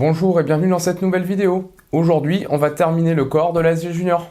Bonjour et bienvenue dans cette nouvelle vidéo. Aujourd'hui, on va terminer le corps de la SG Junior.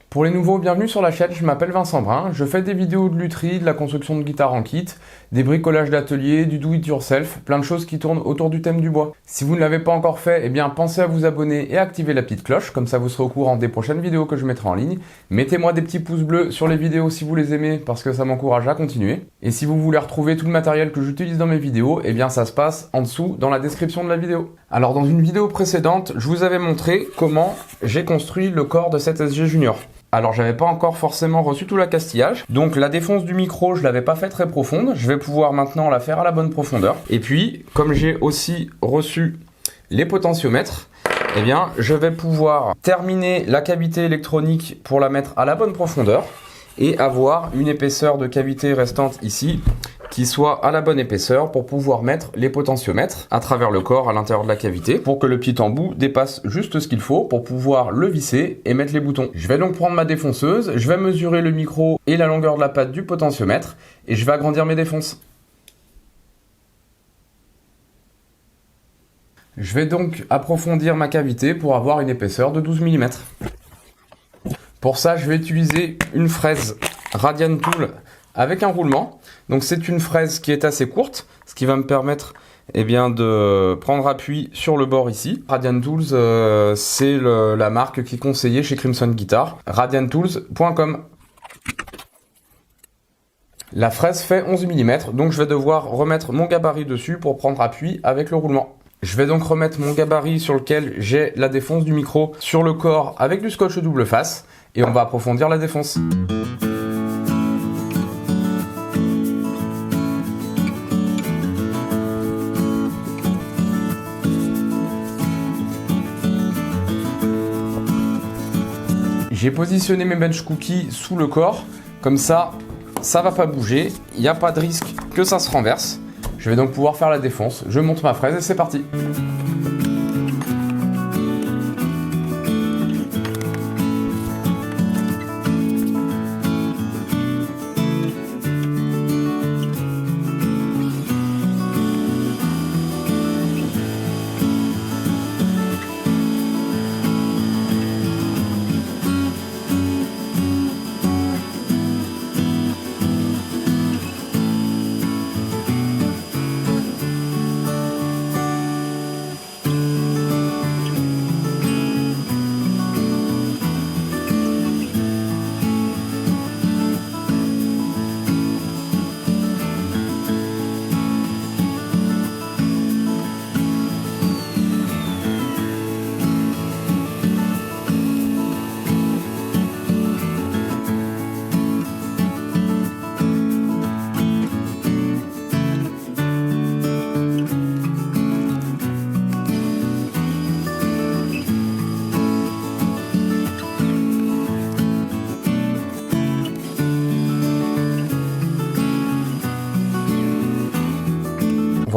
Pour les nouveaux, bienvenue sur la chaîne, je m'appelle Vincent Brun, je fais des vidéos de lutherie, de la construction de guitare en kit, des bricolages d'atelier, du do-it-yourself, plein de choses qui tournent autour du thème du bois. Si vous ne l'avez pas encore fait, eh bien pensez à vous abonner et à activer la petite cloche, comme ça vous serez au courant des prochaines vidéos que je mettrai en ligne. Mettez-moi des petits pouces bleus sur les vidéos si vous les aimez, parce que ça m'encourage à continuer. Et si vous voulez retrouver tout le matériel que j'utilise dans mes vidéos, eh bien ça se passe en dessous dans la description de la vidéo. Alors dans une vidéo précédente, je vous avais montré comment j'ai construit le corps de cette SG Junior. Alors j'avais pas encore forcément reçu tout l'accastillage, donc la défonce du micro je l'avais pas fait très profonde, je vais pouvoir maintenant la faire à la bonne profondeur. Et puis comme j'ai aussi reçu les potentiomètres, eh bien je vais pouvoir terminer la cavité électronique pour la mettre à la bonne profondeur et avoir une épaisseur de cavité restante ici qui soit à la bonne épaisseur pour pouvoir mettre les potentiomètres à travers le corps à l'intérieur de la cavité pour que le petit embout dépasse juste ce qu'il faut pour pouvoir le visser et mettre les boutons. Je vais donc prendre ma défonceuse, je vais mesurer le micro et la longueur de la patte du potentiomètre et je vais agrandir mes défonces. Je vais donc approfondir ma cavité pour avoir une épaisseur de 12 mm. Pour ça, je vais utiliser une fraise Radian Tool avec un roulement. Donc c'est une fraise qui est assez courte, ce qui va me permettre de prendre appui sur le bord ici. Radian Tools, c'est la marque qui est conseillée chez Crimson Guitar. radiantools.com. La fraise fait 11 mm, donc je vais devoir remettre mon gabarit dessus pour prendre appui avec le roulement. Je vais donc remettre mon gabarit sur lequel j'ai la défonce du micro sur le corps avec du scotch double face et on va approfondir la défonce. J'ai positionné mes bench cookies sous le corps, comme ça va pas bouger, il n'y a pas de risque que ça se renverse. Je vais donc pouvoir faire la défonce, je monte ma fraise et c'est parti.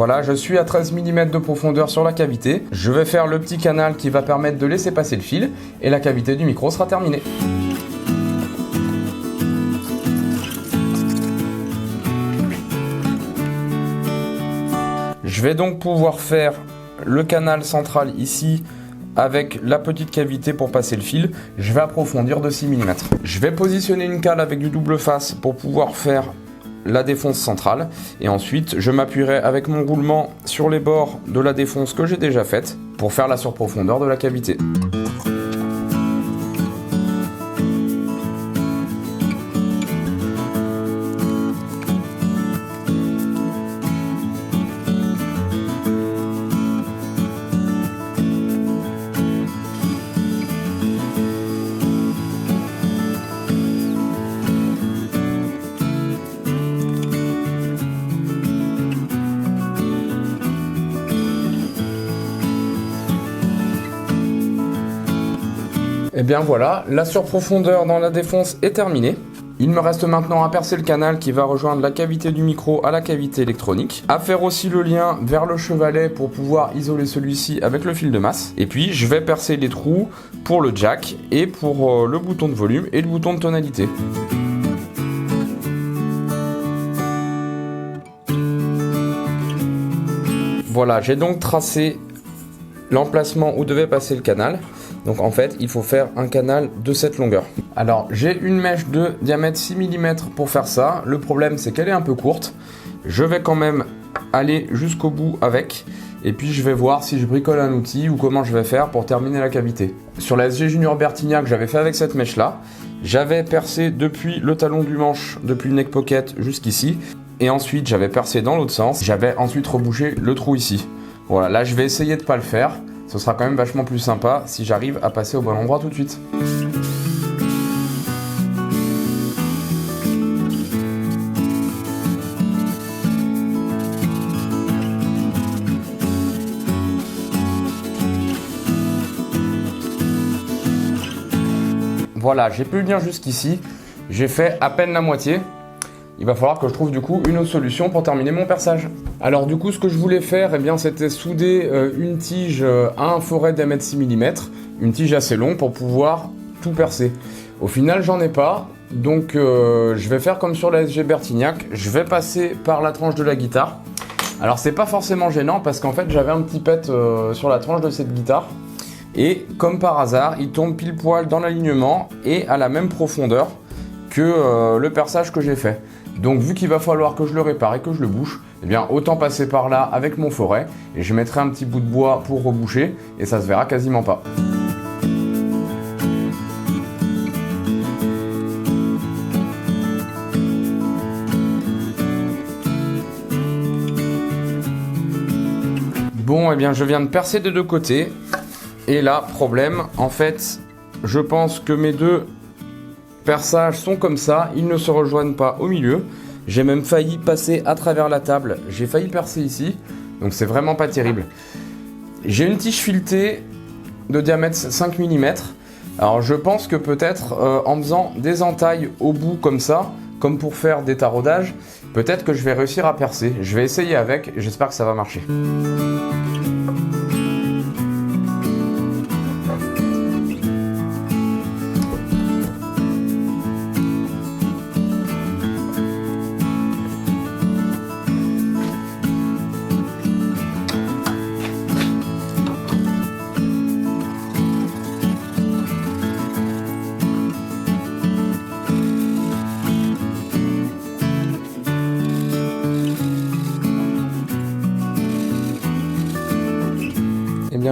Voilà, je suis à 13 mm de profondeur sur la cavité. Je vais faire le petit canal qui va permettre de laisser passer le fil et la cavité du micro sera terminée. Je vais donc pouvoir faire le canal central ici avec la petite cavité pour passer le fil. Je vais approfondir de 6 mm. Je vais positionner une cale avec du double face pour pouvoir faire la défonce centrale et ensuite je m'appuierai avec mon roulement sur les bords de la défonce que j'ai déjà faite pour faire la surprofondeur de la cavité. Et bien voilà, la surprofondeur dans la défonce est terminée. Il me reste maintenant à percer le canal qui va rejoindre la cavité du micro à la cavité électronique, à faire aussi le lien vers le chevalet pour pouvoir isoler celui-ci avec le fil de masse, et puis je vais percer les trous pour le jack et pour le bouton de volume et le bouton de tonalité. Voilà, j'ai donc tracé l'emplacement où devait passer le canal. Donc en fait, il faut faire un canal de cette longueur. Alors, j'ai une mèche de diamètre 6 mm pour faire ça. Le problème, c'est qu'elle est un peu courte. Je vais quand même aller jusqu'au bout avec. Et puis, je vais voir si je bricole un outil ou comment je vais faire pour terminer la cavité. Sur la SG Junior Bertignac, j'avais fait avec cette mèche-là. J'avais percé depuis le talon du manche, depuis le neck pocket jusqu'ici. Et ensuite, j'avais percé dans l'autre sens. J'avais ensuite rebouché le trou ici. Voilà, là, je vais essayer de ne pas le faire. Ce sera quand même vachement plus sympa si j'arrive à passer au bon endroit tout de suite. Voilà, j'ai pu venir jusqu'ici. J'ai fait à peine la moitié. Il va falloir que je trouve du coup une autre solution pour terminer mon perçage. Alors du coup ce que je voulais faire, c'était souder une tige à un forêt d'un mètre 6 mm, une tige assez longue pour pouvoir tout percer. Au final j'en ai pas, donc je vais faire comme sur la SG Bertignac, je vais passer par la tranche de la guitare. Alors c'est pas forcément gênant parce qu'en fait j'avais un petit pet sur la tranche de cette guitare. Et comme par hasard, il tombe pile poil dans l'alignement et à la même profondeur que le perçage que j'ai fait. Donc vu qu'il va falloir que je le répare et que je le bouche, autant passer par là avec mon forêt et je mettrai un petit bout de bois pour reboucher et ça se verra quasiment pas. Bon, je viens de percer des deux côtés et là, problème, en fait, je pense que mes deux perçages sont comme ça, ils ne se rejoignent pas au milieu. J'ai même failli passer à travers la table, j'ai failli percer ici, donc c'est vraiment pas terrible. J'ai une tige filetée de diamètre 5 mm. Alors je pense que peut-être en faisant des entailles au bout comme ça, comme pour faire des taraudages, peut-être que je vais réussir à percer. Je vais essayer avec, j'espère que ça va marcher.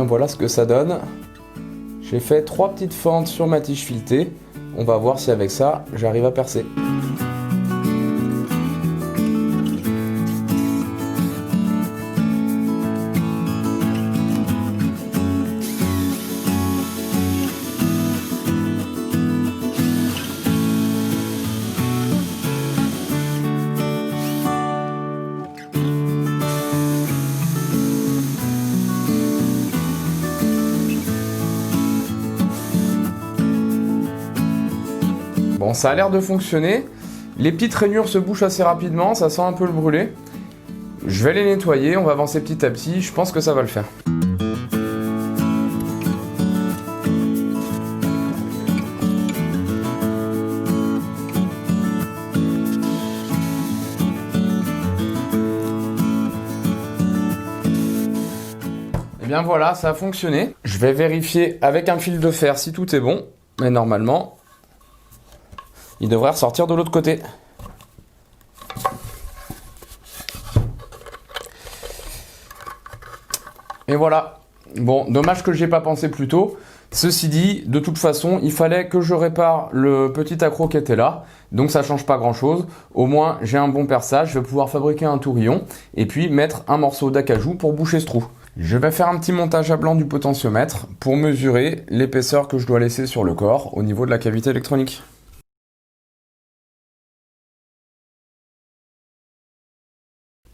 Voilà ce que ça donne. J'ai fait 3 petites fentes sur ma tige filetée. On va voir si avec ça, j'arrive à percer. Bon, ça a l'air de fonctionner. Les petites rainures se bouchent assez rapidement, ça sent un peu le brûlé. Je vais les nettoyer, on va avancer petit à petit, je pense que ça va le faire. Et bien voilà, ça a fonctionné. Je vais vérifier avec un fil de fer si tout est bon. Mais normalement, il devrait ressortir de l'autre côté. Et voilà. Bon, dommage que j'ai pas pensé plus tôt. Ceci dit, de toute façon, il fallait que je répare le petit accroc qui était là. Donc ça change pas grand chose. Au moins, j'ai un bon perçage. Je vais pouvoir fabriquer un tourillon et puis mettre un morceau d'acajou pour boucher ce trou. Je vais faire un petit montage à blanc du potentiomètre pour mesurer l'épaisseur que je dois laisser sur le corps au niveau de la cavité électronique.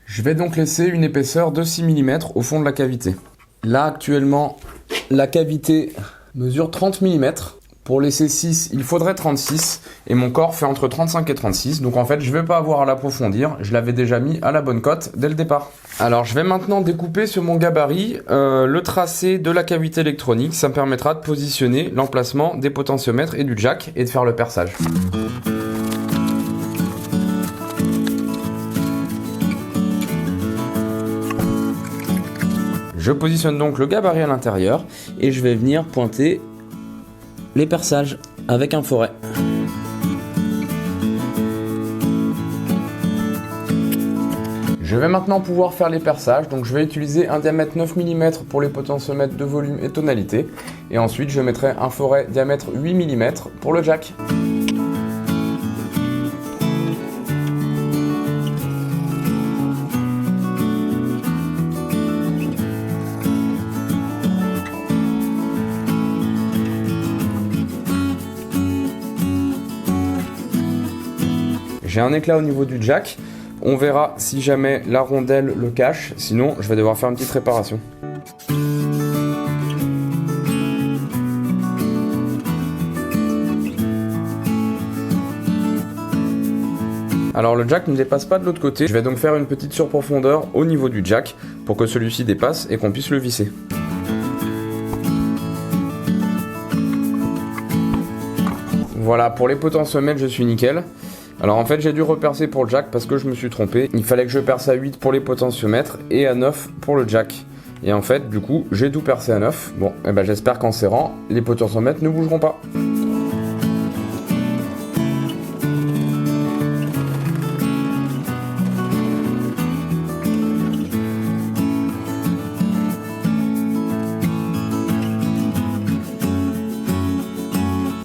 Je vais donc laisser une épaisseur de 6 mm au fond de la cavité. Là actuellement, la cavité mesure 30 mm. Pour les C6, il faudrait 36 et mon corps fait entre 35 et 36. Donc en fait, je ne vais pas avoir à l'approfondir. Je l'avais déjà mis à la bonne cote dès le départ. Alors, je vais maintenant découper sur mon gabarit le tracé de la cavité électronique. Ça me permettra de positionner l'emplacement des potentiomètres et du jack et de faire le perçage. Je positionne donc le gabarit à l'intérieur et je vais venir pointer les perçages avec un forêt. Je vais maintenant pouvoir faire les perçages, donc je vais utiliser un diamètre 9 mm pour les potentiomètres de volume et tonalité, et ensuite je mettrai un forêt diamètre 8 mm pour le jack. J'ai un éclat au niveau du jack, on verra si jamais la rondelle le cache, sinon je vais devoir faire une petite réparation. Alors le jack ne dépasse pas de l'autre côté, je vais donc faire une petite surprofondeur au niveau du jack pour que celui-ci dépasse et qu'on puisse le visser. Voilà, pour les potentiomètres je suis nickel. Alors en fait j'ai dû repercer pour le jack parce que je me suis trompé. Il fallait que je perce à 8 pour les potentiomètres et à 9 pour le jack. Et en fait du coup j'ai tout percé à 9. Bon, et ben j'espère qu'en serrant, les potentiomètres ne bougeront pas.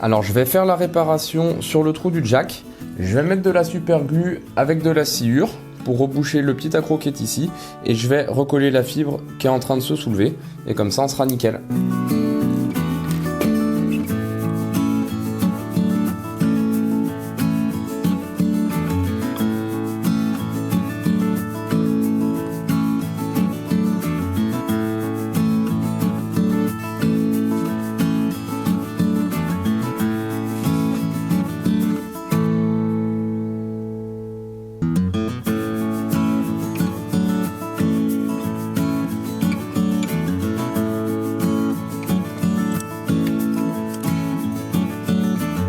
Alors je vais faire la réparation sur le trou du jack. Je vais mettre de la super glue avec de la sciure pour reboucher le petit accroc qui est ici et je vais recoller la fibre qui est en train de se soulever et comme ça on sera nickel.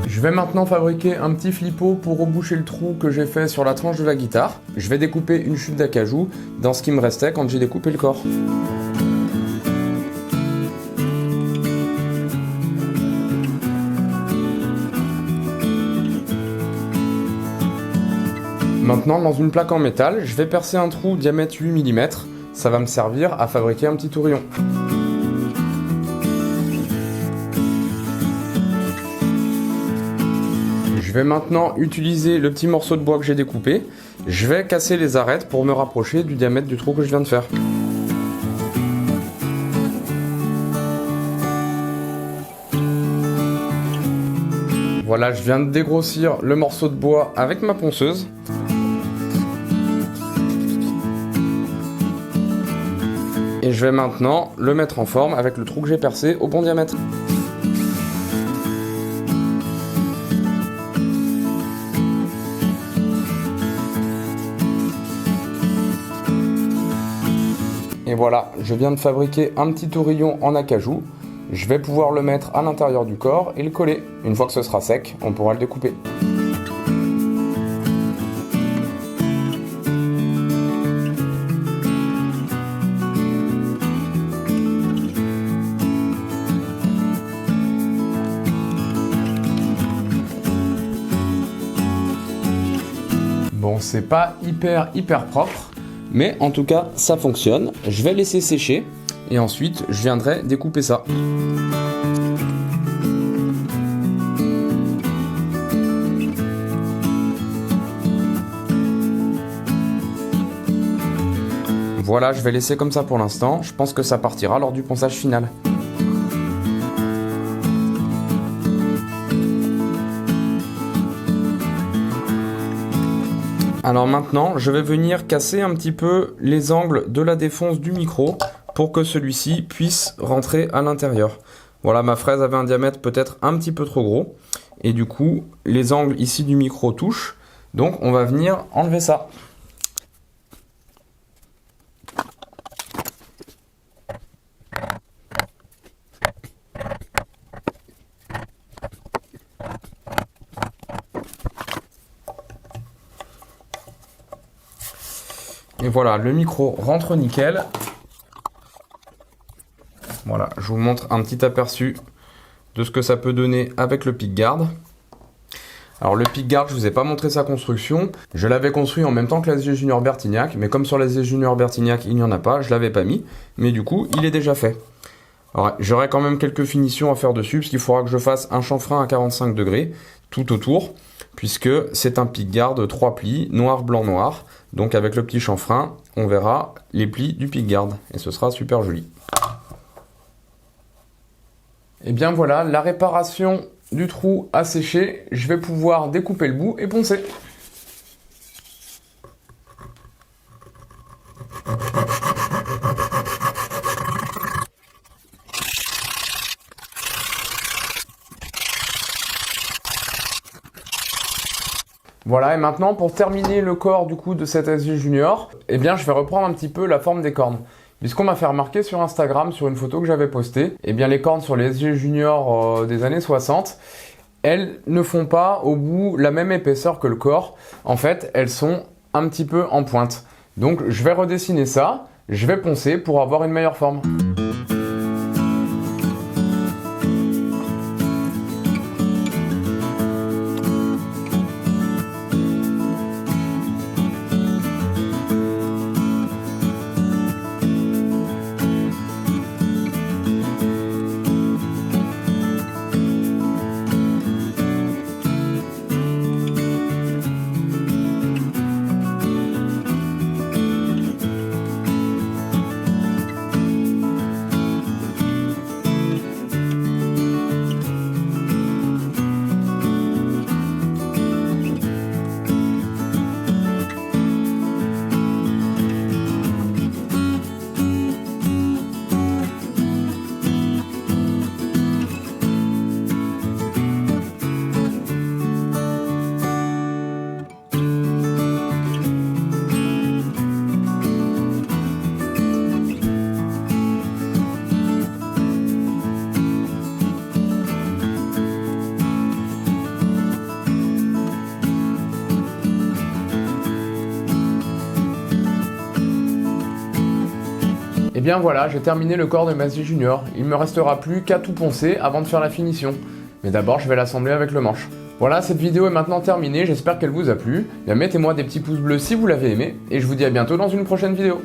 Je vais maintenant fabriquer un petit flippo pour reboucher le trou que j'ai fait sur la tranche de la guitare. Je vais découper une chute d'acajou dans ce qui me restait quand j'ai découpé le corps. Maintenant, dans une plaque en métal, je vais percer un trou diamètre 8 mm. Ça va me servir à fabriquer un petit tourillon. Je vais maintenant utiliser le petit morceau de bois que j'ai découpé. Je vais casser les arêtes pour me rapprocher du diamètre du trou que je viens de faire. Voilà, je viens de dégrossir le morceau de bois avec ma ponceuse. Et je vais maintenant le mettre en forme avec le trou que j'ai percé au bon diamètre. Et voilà, je viens de fabriquer un petit tourillon en acajou. Je vais pouvoir le mettre à l'intérieur du corps et le coller. Une fois que ce sera sec, on pourra le découper. Bon, c'est pas hyper propre, mais en tout cas, ça fonctionne. Je vais laisser sécher et ensuite, je viendrai découper ça. Voilà, je vais laisser comme ça pour l'instant. Je pense que ça partira lors du ponçage final. Alors maintenant, je vais venir casser un petit peu les angles de la défonce du micro pour que celui-ci puisse rentrer à l'intérieur. Voilà, ma fraise avait un diamètre peut-être un petit peu trop gros. Et du coup, les angles ici du micro touchent. Donc on va venir enlever ça. Et voilà, le micro rentre nickel. Voilà, je vous montre un petit aperçu de ce que ça peut donner avec le pickguard. Alors le pickguard, je vous ai pas montré sa construction. Je l'avais construit en même temps que l'ASG Junior Bertignac, mais comme sur l'ASG Junior Bertignac, il n'y en a pas, je l'avais pas mis. Mais du coup, il est déjà fait. Alors j'aurai quand même quelques finitions à faire dessus, parce qu'il faudra que je fasse un chanfrein à 45 degrés tout autour, puisque c'est un pickguard 3 plis, noir, blanc, noir. Donc avec le petit chanfrein, on verra les plis du pickguard, et ce sera super joli. Et bien voilà, la réparation du trou a séché, je vais pouvoir découper le bout et poncer. Voilà, et maintenant pour terminer le corps du coup de cet ASG Junior, eh bien je vais reprendre un petit peu la forme des cornes. Puisqu'on m'a fait remarquer sur Instagram, sur une photo que j'avais postée, eh bien les cornes sur les SG Junior des années 60, elles ne font pas au bout la même épaisseur que le corps. En fait, elles sont un petit peu en pointe. Donc je vais redessiner ça, je vais poncer pour avoir une meilleure forme. Et bien voilà, j'ai terminé le corps de ma SG Junior. Il me restera plus qu'à tout poncer avant de faire la finition. Mais d'abord, je vais l'assembler avec le manche. Voilà, cette vidéo est maintenant terminée, j'espère qu'elle vous a plu. Bien, mettez-moi des petits pouces bleus si vous l'avez aimé, et je vous dis à bientôt dans une prochaine vidéo.